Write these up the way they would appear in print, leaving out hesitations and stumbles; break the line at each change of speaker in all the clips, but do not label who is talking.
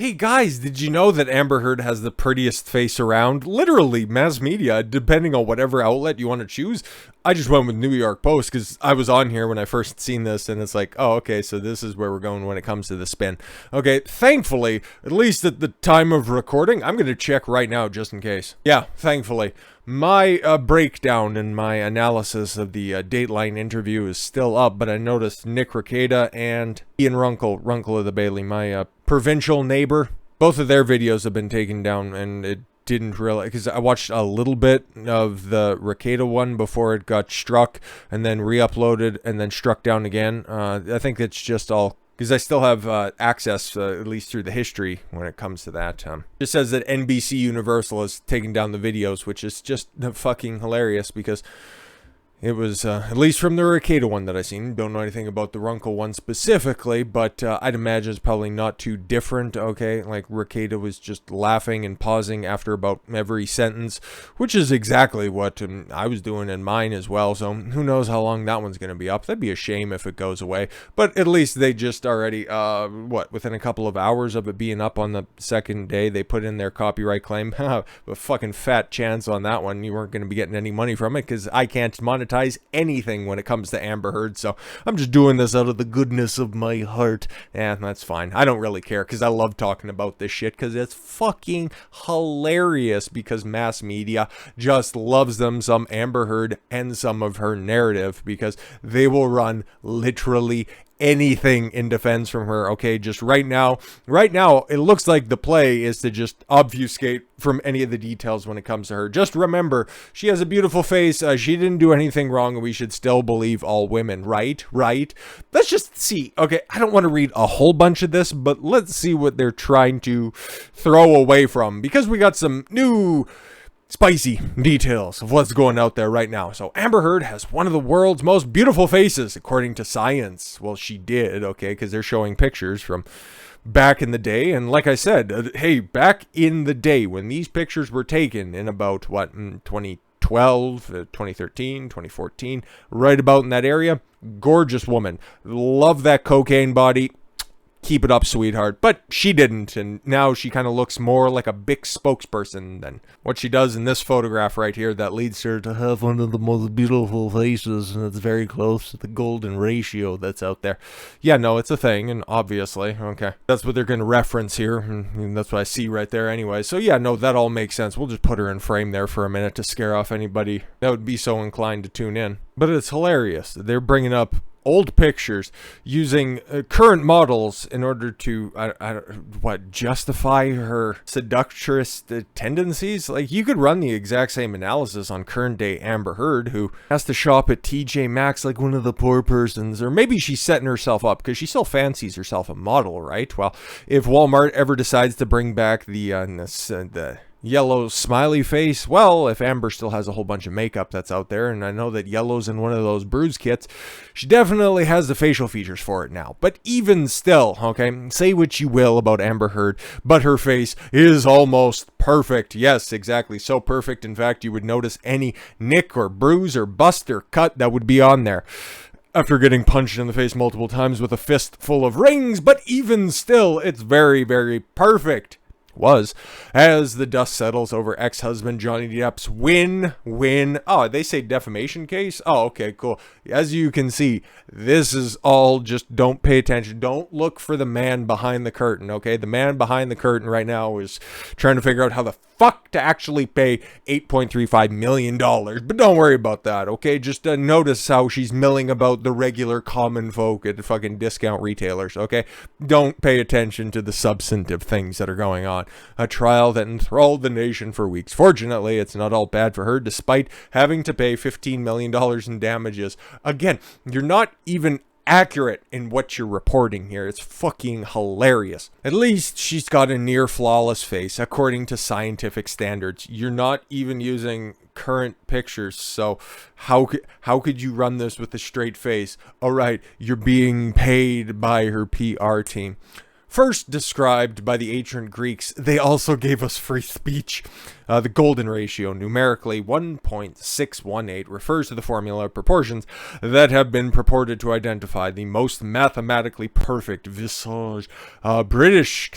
Hey guys, did you know that Amber Heard has the prettiest face around? Literally, mass media, depending on whatever outlet you want to choose. I just went with New York Post because I was on here when I first seen this, and it's like, oh, okay, so this is where we're going when it comes to the spin. Okay, thankfully, at least at the time of recording, I'm going to check right now just in case. Yeah, thankfully. My breakdown and my analysis of the Dateline interview is still up, but I noticed Nick Rekieta and Ian Runkle of the Bailey, my provincial neighbor, both of their videos have been taken down, and it didn't really, because I watched a little bit of the Rekieta one before it got struck, and then re-uploaded, and then struck down again. I think it's just all because I still have access, at least through the history when it comes to that. It says that NBC Universal is taking down the videos, which is just fucking hilarious because it was, at least from the Rekieta one that I seen, don't know anything about the Runkle one specifically, but I'd imagine it's probably not too different, okay? Like, Rekieta was just laughing and pausing after about every sentence, which is exactly what I was doing in mine as well, so who knows how long that one's going to be up. That'd be a shame if it goes away, but at least they just already, within a couple of hours of it being up on the second day, they put in their copyright claim. A fucking fat chance on that one. You weren't going to be getting any money from it, because I can't monetize anything when it comes to Amber Heard, so I'm just doing this out of the goodness of my heart, and that's fine. I don't really care, because I love talking about this shit, because it's fucking hilarious, because mass media just loves them some Amber Heard and some of her narrative, because they will run literally anything in defense from her. Okay, just right now it looks like the play is to just obfuscate from any of the details when it comes to her. Just remember, she has a beautiful face, she didn't do anything wrong, and we should still believe all women, right? Let's just see. Okay, I don't want to read a whole bunch of this, but let's see what they're trying to throw away from, because we got some new spicy details of what's going out there right now. So Amber Heard has one of the world's most beautiful faces, according to science. Well, she did, okay, because they're showing pictures from back in the day. And like I said, hey, back in the day when these pictures were taken in about, 2012, 2013, 2014, right about in that area, gorgeous woman. Love that cocaine body. Keep it up, sweetheart. But she didn't, and now she kind of looks more like a big spokesperson than what she does in this photograph right here that leads her to have one of the most beautiful faces, and it's very close to the golden ratio that's out there. Yeah, no, it's a thing, and obviously, okay, that's what they're going to reference here, and that's what I see right there anyway. So yeah, no, that all makes sense. We'll just put her in frame there for a minute to scare off anybody that would be so inclined to tune in. But it's hilarious. They're bringing up old pictures using current models in order to justify her seductress tendencies. Like, you could run the exact same analysis on current day Amber Heard, who has to shop at TJ Maxx like one of the poor persons, or maybe she's setting herself up because she still fancies herself a model, right? Well, if Walmart ever decides to bring back the yellow smiley face, well, if Amber still has a whole bunch of makeup that's out there, and I know that yellow's in one of those bruise kits, she definitely has the facial features for it now. But even still, okay, say what you will about Amber Heard, but her face is almost perfect. Yes, exactly, so perfect, in fact, you would notice any nick or bruise or bust or cut that would be on there after getting punched in the face multiple times with a fist full of rings. But even still, it's very, very perfect. Was, as the dust settles over ex-husband Johnny Depp's win. Oh, they say defamation case? Oh, okay, cool. As you can see, this is all just, don't pay attention. Don't look for the man behind the curtain, okay? The man behind the curtain right now is trying to figure out how the fuck to actually pay $8.35 million. But don't worry about that, okay? Just notice how she's milling about the regular common folk at fucking discount retailers, okay? Don't pay attention to the substantive things that are going on. A trial that enthralled the nation for weeks. Fortunately, it's not all bad for her, despite having to pay $15 million in damages. Again, you're not even accurate in what you're reporting here. It's fucking hilarious. At least she's got a near flawless face, according to scientific standards. You're not even using current pictures, so how could you run this with a straight face? All right, you're being paid by her PR team. First described by the ancient Greeks, they also gave us free speech. The golden ratio, numerically 1.618, refers to the formula of proportions that have been purported to identify the most mathematically perfect visage. British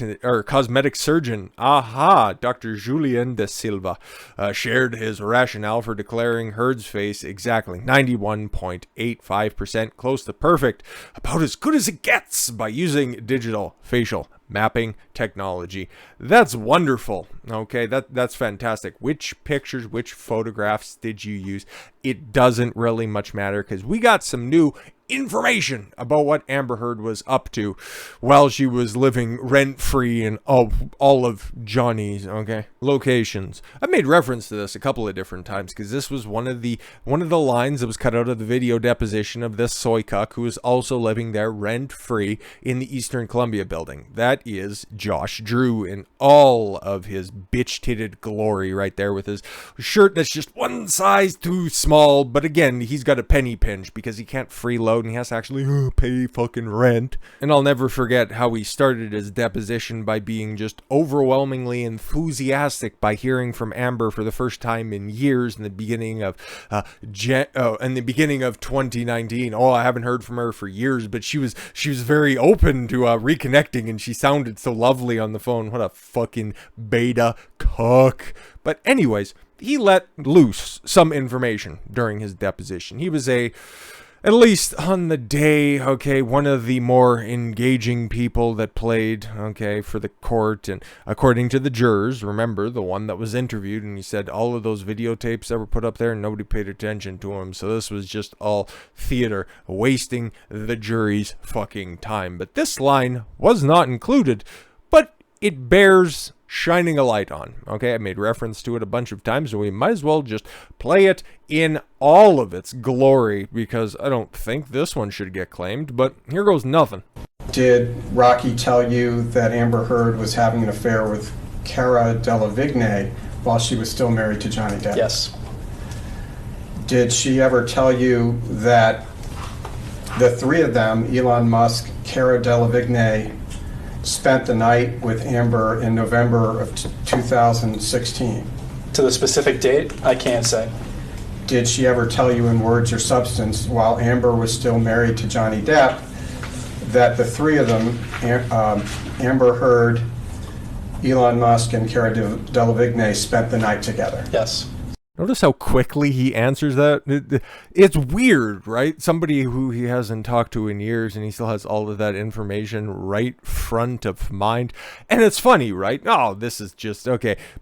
cosmetic surgeon, Dr. Julien de Silva, shared his rationale for declaring Heard's face exactly 91.85%, close to perfect, about as good as it gets, by using digital facial mapping technology. That's wonderful. Okay, that's fantastic. Which pictures, which photographs did you use? It doesn't really much matter, because we got some new information about what Amber Heard was up to while she was living rent-free in all of Johnny's locations. I made reference to this a couple of different times, because this was one of the lines that was cut out of the video deposition of this soy cuck who is also living there rent-free in the Eastern Columbia building. That is Josh Drew in all of his bitch-titted glory right there, with his shirt that's just one size too small, but again, he's got a penny pinch because he can't freeload and he has to actually pay fucking rent. And I'll never forget how he started his deposition by being just overwhelmingly enthusiastic by hearing from Amber for the first time in years in the beginning of 2019. I haven't heard from her for years, but she was very open to reconnecting, and she sounded so lovely on the phone. What a fucking beta cook. But anyways, he let loose some information during his deposition. He was at least on the day, one of the more engaging people that played, for the court. And according to the jurors, remember, the one that was interviewed, and he said all of those videotapes that were put up there, nobody paid attention to him. So this was just all theater, wasting the jury's fucking time. But this line was not included, but it bears shining a light on. I made reference to it a bunch of times, so we might as well just play it in all of its glory, because I don't think this one should get claimed, but here goes nothing.
Did Rocky tell you that Amber Heard was having an affair with Cara Delevingne while she was still married to Johnny Depp?
Yes.
Did she ever tell you that the three of them, Elon Musk, Cara Delevingne, spent the night with Amber in November of 2016?
To the specific date, I can't say.
Did she ever tell you in words or substance, while Amber was still married to Johnny Depp, that the three of them, Amber Heard, Elon Musk, and Cara Delevingne, spent the night together?
Yes.
Notice how quickly he answers that. It's weird, right? Somebody who he hasn't talked to in years, and he still has all of that information right front of mind. And it's funny, right? This is just,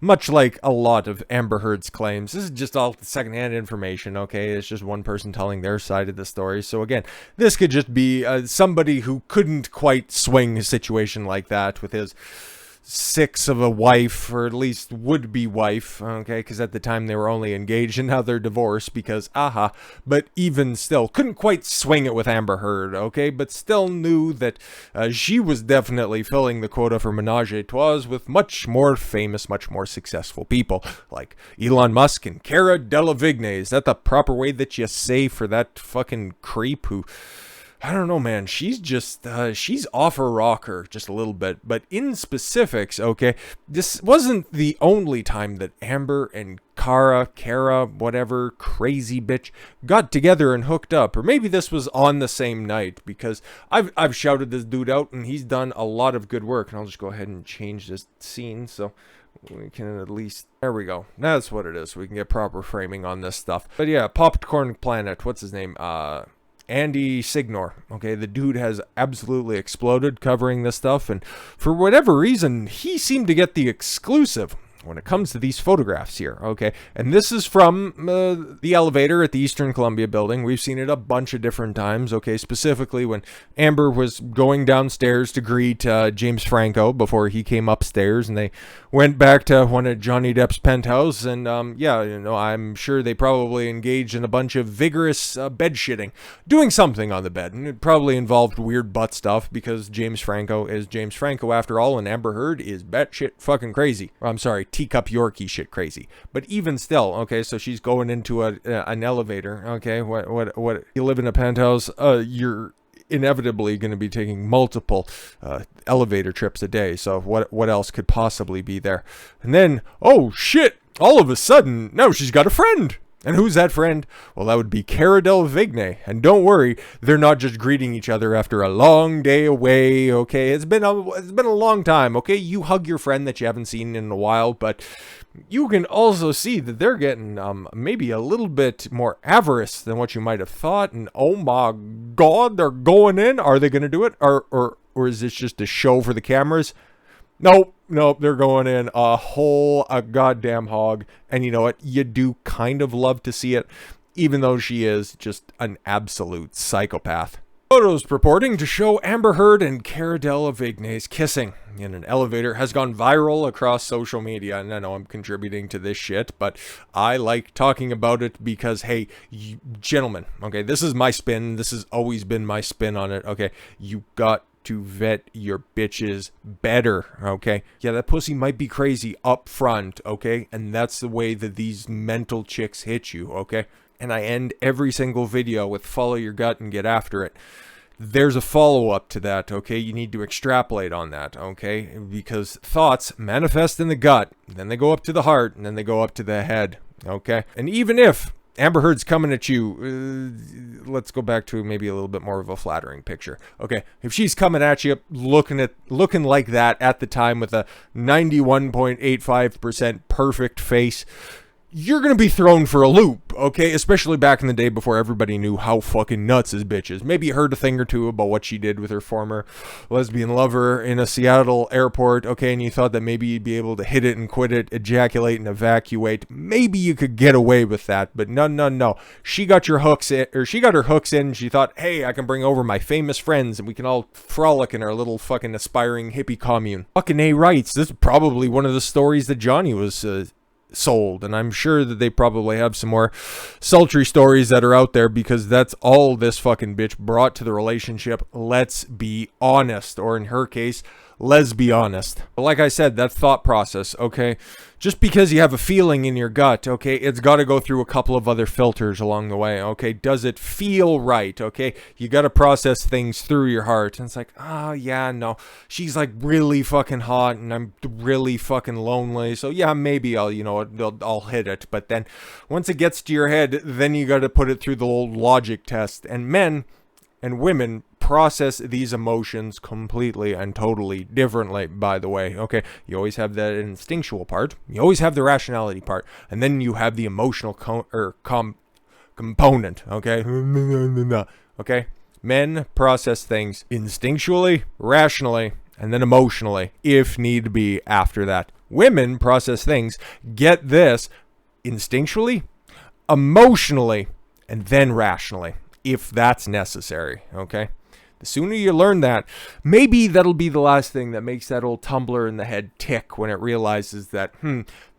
much like a lot of Amber Heard's claims, this is just all secondhand information, It's just one person telling their side of the story. So again, this could just be somebody who couldn't quite swing a situation like that with his six of a wife, or at least would-be wife, because at the time they were only engaged and now they're divorced because, but even still, couldn't quite swing it with Amber Heard, but still knew that she was definitely filling the quota for menage a trois with much more famous, much more successful people, like Elon Musk and Cara Delevingne. Is that the proper way that you say for that fucking creep who... I don't know, man. She's just, she's off her rocker just a little bit. But in specifics, this wasn't the only time that Amber and Cara, whatever, crazy bitch, got together and hooked up. Or maybe this was on the same night, because I've shouted this dude out, and he's done a lot of good work. And I'll just go ahead and change this scene so we can at least... There we go. That's what it is. We can get proper framing on this stuff. But yeah, Popcorn Planet, what's his name? Andy Signore. The dude has absolutely exploded covering this stuff, and for whatever reason, he seemed to get the exclusive when it comes to these photographs here, And this is from the elevator at the Eastern Columbia building. We've seen it a bunch of different times, specifically when Amber was going downstairs to greet James Franco before he came upstairs, and they went back to one of Johnny Depp's penthouse, and I'm sure they probably engaged in a bunch of vigorous bed shitting, doing something on the bed, and it probably involved weird butt stuff, because James Franco is James Franco after all, and Amber Heard is batshit fucking crazy. I'm sorry, teacup Yorkie shit crazy. But even still, so she's going into an elevator, what you live in a penthouse, you're inevitably going to be taking multiple elevator trips a day, so what else could possibly be there? And then, oh shit, All of a sudden, now she's got a friend. And who's that friend? Well, that would be Cara Delevingne. And don't worry, they're not just greeting each other after a long day away, okay? It's been a long time, okay? You hug your friend that you haven't seen in a while, but you can also see that they're getting maybe a little bit more avarice than what you might have thought. And oh my God, they're going in. Are they going to do it? Or is this just a show for the cameras? Nope, they're going in a goddamn hog. And you know what? You do kind of love to see it, even though she is just an absolute psychopath. Photos purporting to show Amber Heard and Cara Delevingne's kissing in an elevator has gone viral across social media. And I know I'm contributing to this shit, but I like talking about it because, hey, you, gentlemen, okay, this is my spin. This has always been my spin on it, okay? You got to vet your bitches better, okay? Yeah, that pussy might be crazy up front, okay? And that's the way that these mental chicks hit you, okay? And I end every single video with follow your gut and get after it. There's a follow-up to that, okay? You need to extrapolate on that, okay? Because thoughts manifest in the gut, then they go up to the heart, and then they go up to the head, okay? And even if Amber Heard's coming at you, let's go back to maybe a little bit more of a flattering picture. Okay, if she's coming at you looking like that at the time with a 91.85% perfect face, you're going to be thrown for a loop, okay? Especially back in the day before everybody knew how fucking nuts his bitch is. Maybe you heard a thing or two about what she did with her former lesbian lover in a Seattle airport, okay? And you thought that maybe you'd be able to hit it and quit it, ejaculate and evacuate. Maybe you could get away with that, but no. She got her hooks in, and she thought, hey, I can bring over my famous friends and we can all frolic in our little fucking aspiring hippie commune. Fucking A rights. This is probably one of the stories that Johnny was sold, and I'm sure that they probably have some more sultry stories that are out there, because that's all this fucking bitch brought to the relationship. Let's be honest, or in her case, let's be honest. Like I said, that thought process, okay, just because you have a feeling in your gut, okay, it's got to go through a couple of other filters along the way, okay? Does it feel right, okay? You got to process things through your heart, and it's like, oh yeah, no, she's like really fucking hot and I'm really fucking lonely, so yeah, maybe I'll hit it. But then once it gets to your head, then you got to put it through the old logic test. And men and women process these emotions completely and totally differently, by the way, okay? You always have that instinctual part, you always have the rationality part, and then you have the emotional component, okay? Okay? Men process things instinctually, rationally, and then emotionally, if need be after that. Women process things, get this, instinctually, emotionally, and then rationally, if that's necessary, okay? The sooner you learn that, maybe that'll be the last thing that makes that old tumbler in the head tick when it realizes that,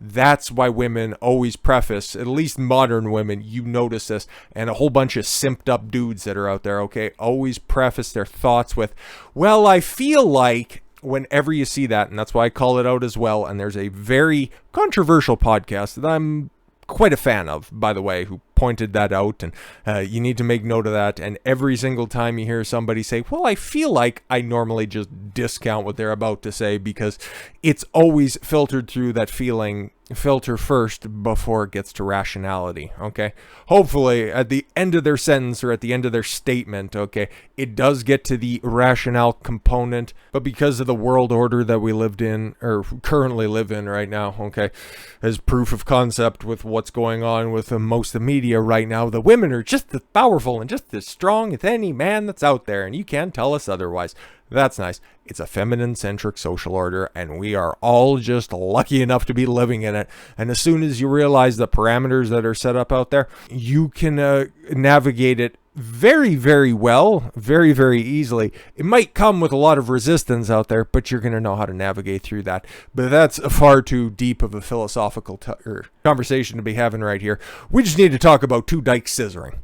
that's why women always preface, at least modern women, you notice this, and a whole bunch of simped up dudes that are out there, okay, always preface their thoughts with, well, I feel like, whenever you see that, and that's why I call it out as well. And there's a very controversial podcast that I'm quite a fan of, by the way, who pointed that out, and you need to make note of that. And every single time you hear somebody say, well, I feel like, I normally just discount what they're about to say, because it's always filtered through that feeling filter first before it gets to rationality, okay? Hopefully at the end of their sentence or at the end of their statement, okay, it does get to the rationale component, but because of the world order that we lived in, or currently live in right now, okay, as proof of concept with what's going on with most of the media right now, the women are just as powerful and just as strong as any man that's out there, and you can't tell us otherwise. That's nice. It's a feminine-centric social order, and we are all just lucky enough to be living in it. And as soon as you realize the parameters that are set up out there, you can navigate it very, very well, very, very easily. It might come with a lot of resistance out there, but you're going to know how to navigate through that. But that's far too deep of a philosophical conversation to be having right here. We just need to talk about two dykes scissoring.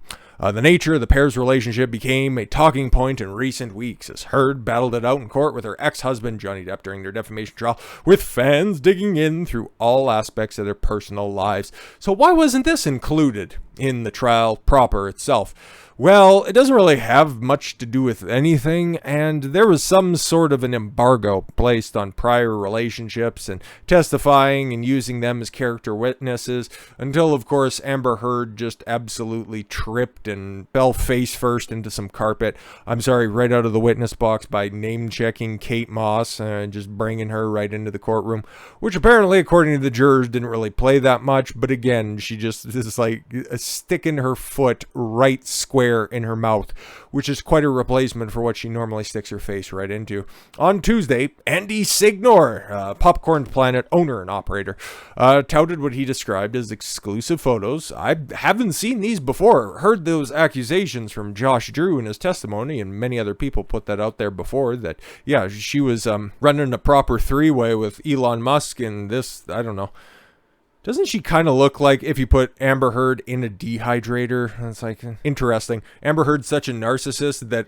The nature of the pair's relationship became a talking point in recent weeks as Heard battled it out in court with her ex-husband Johnny Depp during their defamation trial, with fans digging in through all aspects of their personal lives. So why wasn't this included in the trial proper itself. Well, it doesn't really have much to do with anything, and there was some sort of an embargo placed on prior relationships and testifying and using them as character witnesses until, of course, Amber Heard just absolutely tripped and fell face first into some carpet. Right out of the witness box by name-checking Kate Moss and just bringing her right into the courtroom, which apparently, according to the jurors, didn't really play that much, but again, she just is like sticking her foot right square in her mouth, which is quite a replacement for what she normally sticks her face right into. On Tuesday, Andy Signore, Popcorn Planet owner and operator, touted what he described as exclusive photos. I haven't seen these before. Heard those accusations from Josh Drew in his testimony, and many other people put that out there before, that, yeah, she was running a proper three-way with Elon Musk and this, I don't know. Doesn't she kind of look like if you put Amber Heard in a dehydrator? It's like interesting. Amber Heard's such a narcissist that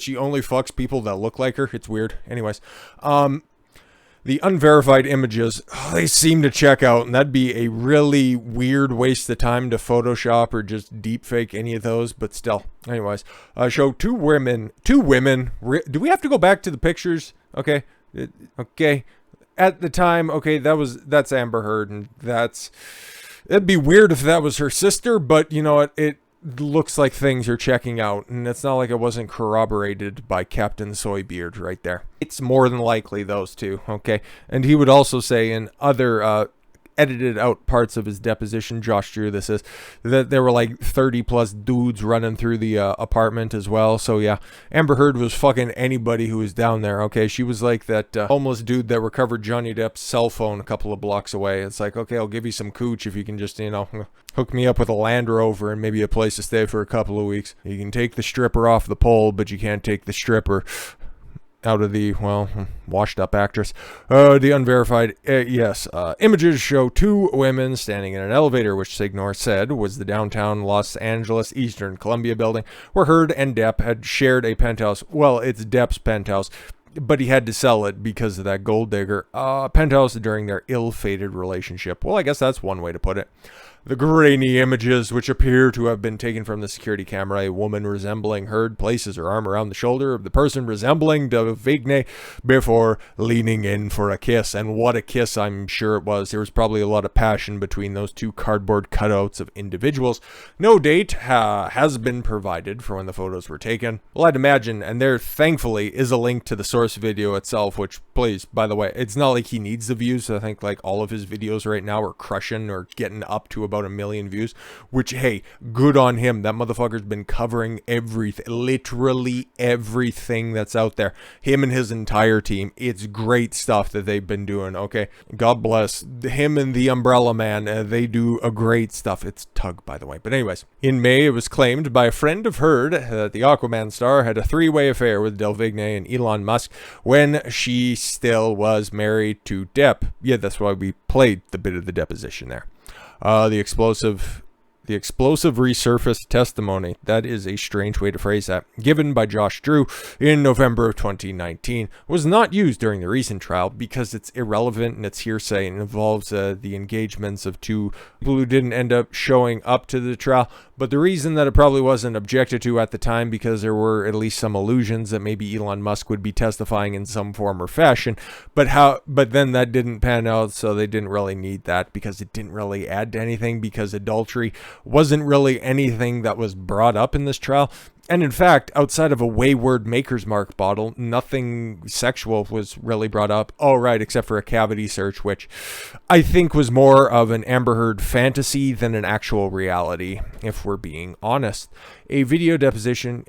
she only fucks people that look like her. It's weird. Anyways, the unverified images, they seem to check out, and that'd be a really weird waste of time to Photoshop or just deep fake any of those, but still. Anyways, show two women. Do we have to go back to the pictures? Okay. Okay. At the time, okay, that's Amber Heard, and it'd be weird if that was her sister, but you know what, it looks like things are checking out, and it's not like it wasn't corroborated by Captain Soybeard right there. It's more than likely those two, okay? And he would also say in other edited out parts of his deposition, Josh Drew, this is, that there were like 30 plus dudes running through the apartment as well. So yeah, Amber Heard was fucking anybody who was down there, okay? She was like that homeless dude that recovered Johnny Depp's cell phone a couple of blocks away. It's like, okay, I'll give you some cooch if you can just, hook me up with a Land Rover and maybe a place to stay for a couple of weeks. You can take the stripper off the pole, but you can't take the stripper out of the, washed up actress. The unverified, yes. Images show two women standing in an elevator, which Signore said was the downtown Los Angeles Eastern Columbia building, where Heard and Depp had shared a penthouse. Well, it's Depp's penthouse, but he had to sell it because of that gold digger penthouse during their ill-fated relationship. Well, I guess that's one way to put it. The grainy images, which appear to have been taken from the security camera, a woman resembling Heard places her arm around the shoulder of the person resembling Delevingne before leaning in for a kiss. And what a kiss, I'm sure it was. There was probably a lot of passion between those two cardboard cutouts of individuals. No date has been provided for when the photos were taken. Well, I'd imagine, and there thankfully is a link to the source video itself, which, please, by the way, it's not like he needs the views. I think like all of his videos right now are crushing or getting up to about 1 million views, which, hey, good on him. That motherfucker's been covering everything, literally everything that's out there. Him and his entire team. It's great stuff that they've been doing, okay? God bless him and the Umbrella Man. They do a great stuff. It's Tug, by the way. But anyways, in May, it was claimed by a friend of Heard that the Aquaman star had a three-way affair with Delevingne and Elon Musk when she still was married to Depp. Yeah, that's why we played the bit of the deposition there. The explosive resurfaced testimony, that is a strange way to phrase that, given by Josh Drew in November of 2019, was not used during the recent trial because it's irrelevant and it's hearsay and involves the engagements of two people who didn't end up showing up to the trial. But the reason that it probably wasn't objected to at the time, because there were at least some illusions that maybe Elon Musk would be testifying in some form or fashion, but then that didn't pan out, so they didn't really need that because it didn't really add to anything, because adultery wasn't really anything that was brought up in this trial. And in fact, outside of a wayward Maker's Mark bottle, nothing sexual was really brought up. Oh, right, except for a cavity search, which I think was more of an Amber Heard fantasy than an actual reality, if we're being honest. A video deposition,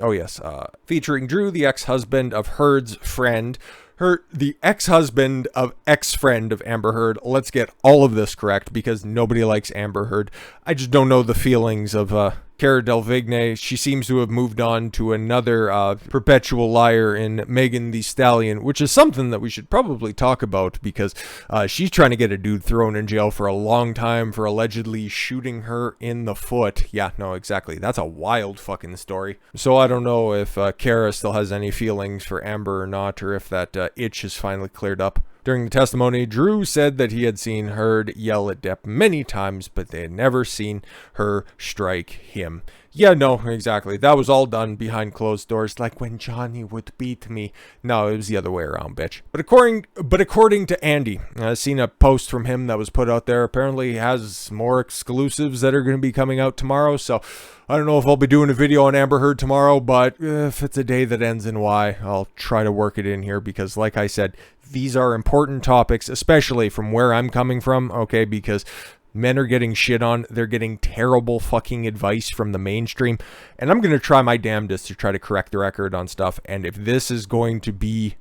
featuring Drew, the ex-husband of Heard's friend, the ex-husband of ex-friend of Amber Heard. Let's get all of this correct, because nobody likes Amber Heard. I just don't know the feelings of Cara Delevingne. She seems to have moved on to another perpetual liar in Megan Thee Stallion, which is something that we should probably talk about, because she's trying to get a dude thrown in jail for a long time for allegedly shooting her in the foot. Yeah, no, exactly. That's a wild fucking story. So I don't know if Cara still has any feelings for Amber or not, or if that itch is finally cleared up. During the testimony, Drew said that he had seen Heard yell at Depp many times, but they had never seen her strike him. Yeah, no, exactly. That was all done behind closed doors, like when Johnny would beat me. No, it was the other way around, bitch. But according to Andy, I've seen a post from him that was put out there. Apparently, he has more exclusives that are going to be coming out tomorrow. So I don't know if I'll be doing a video on Amber Heard tomorrow, but if it's a day that ends in Y, I'll try to work it in here because, like I said, these are important topics, especially from where I'm coming from, okay, because men are getting shit on. They're getting terrible fucking advice from the mainstream. And I'm going to try my damnedest to try to correct the record on stuff. And if this is going to be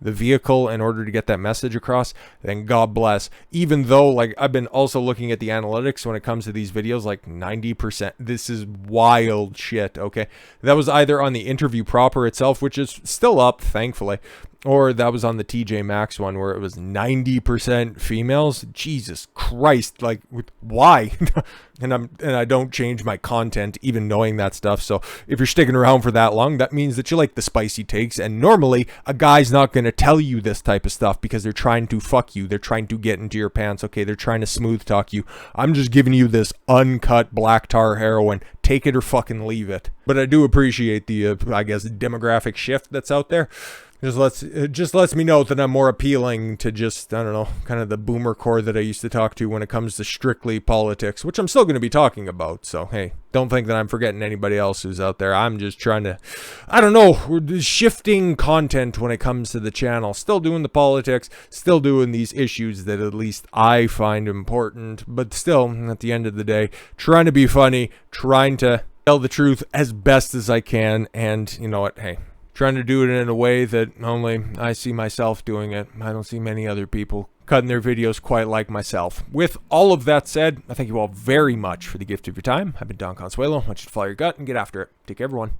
the vehicle in order to get that message across, then God bless. Even though, like, I've been also looking at the analytics when it comes to these videos, like 90%. This is wild shit, okay? That was either on the interview proper itself, which is still up, thankfully, or that was on the TJ Maxx one where it was 90% females. Jesus Christ, like, why? and I don't change my content even knowing that stuff. So if you're sticking around for that long, that means that you like the spicy takes. And normally a guy's not going to tell you this type of stuff because they're trying to fuck you. They're trying to get into your pants. Okay, they're trying to smooth talk you. I'm just giving you this uncut black tar heroin. Take it or fucking leave it. But I do appreciate the, I guess, demographic shift that's out there. It just lets me know that I'm more appealing to just, I don't know, kind of the boomer core that I used to talk to when it comes to strictly politics, which I'm still going to be talking about. So, hey, don't think that I'm forgetting anybody else who's out there. I'm just trying to, I don't know, we're shifting content when it comes to the channel. Still doing the politics, still doing these issues that at least I find important, but still, at the end of the day, trying to be funny, trying to tell the truth as best as I can, and you know what, hey, trying to do it in a way that only I see myself doing it. I don't see many other people cutting their videos quite like myself. With all of that said, I thank you all very much for the gift of your time. I've been Don Consuelo. I want you to follow your gut and get after it. Take care, everyone.